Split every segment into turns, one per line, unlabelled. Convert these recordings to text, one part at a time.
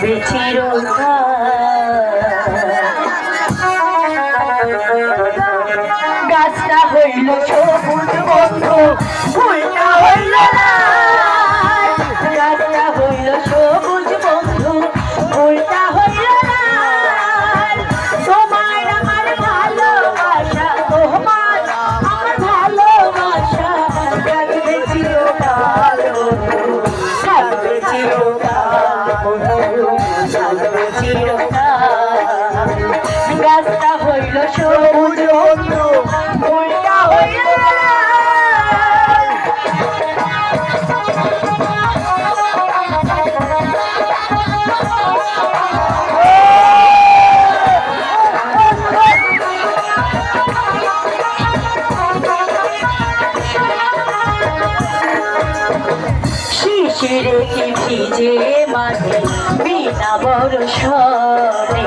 থাকবে চিরকাল। গাছটা হইল সবুজ বন্ধু, ফুলটা হইল লাল। গাছটা হইল সবুজ বন্ধু, ফুলটা হইল লাল। তোমার আমার ভালোবাসা, তোমার আমার ভালোবাসা থাকবে চিরকাল বন্ধু, থাকবে চিরকাল বন্ধু, থাকবে চিরকাল। গাছটা হইল সবুজ বন্ধু, ফুলটা হইল লাল। শিশিরে কি ভিজে মাঠে বিনা বরষণে,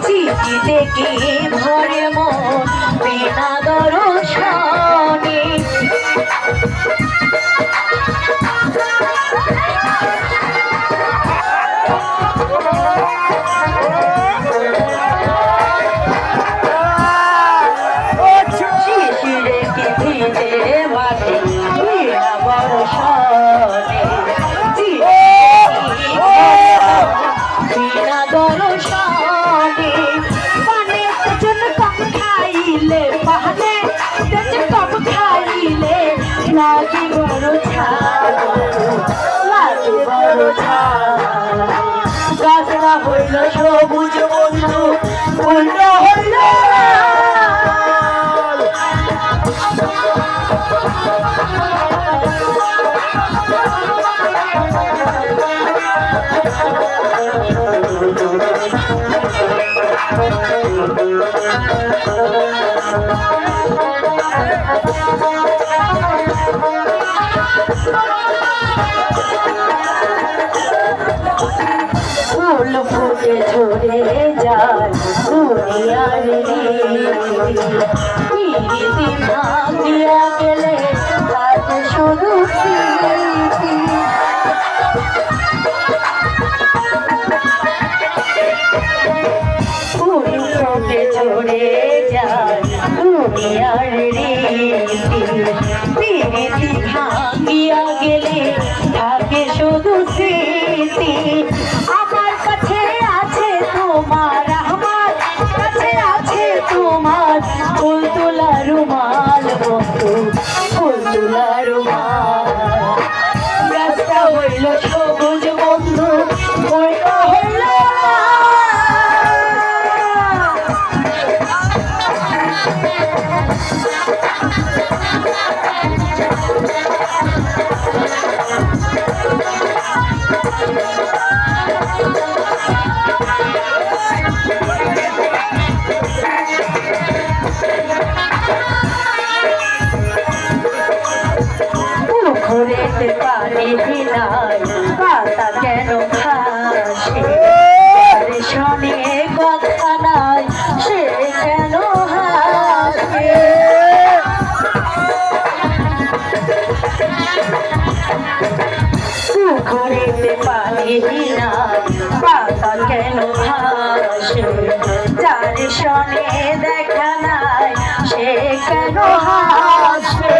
চিঠিতে কি ভরে মন বিনা দর্শনে। শিশিরে কি ভিজে মাঠে বিনা বরষণে, বিনা দর্শনে। পানের জন্য কম খাইলে, পাহাড়ে কম খাইলে লাগে বড় ছাল, লাগে বড় ছাল। গাছটা হইল সবুজ বন্ধু, ফুলটা হইল লাল। ফুল ফুটে ঝরে যায় দুনিয়ার রীতি, ভাঙিয়া গেলে আজ শুধু স্মৃতি। ফুল ফুটে ঝরে যায় দুনিয়ার রীতি, ভাঙিয়া গেলে থাকে শুধু স্মৃতি। আমার কাছে আছে তোমার, আমার কাছে আছে তোমার ফুল তোলা রুমাল বন্ধু, ফুল তোলা রুমাল। গাছটা হইল সবুজ বন্ধু, ফুলটা হইল পুকুরেতে পানি ভিনায় পাতা কেন ভাসে, শোনে কথা নাই সে কেন হাসে। পুকুরেতে পানি ভিনায় পাতা কেন ভাসে, যার শোনে দেখা নাই সে কেন হাসে।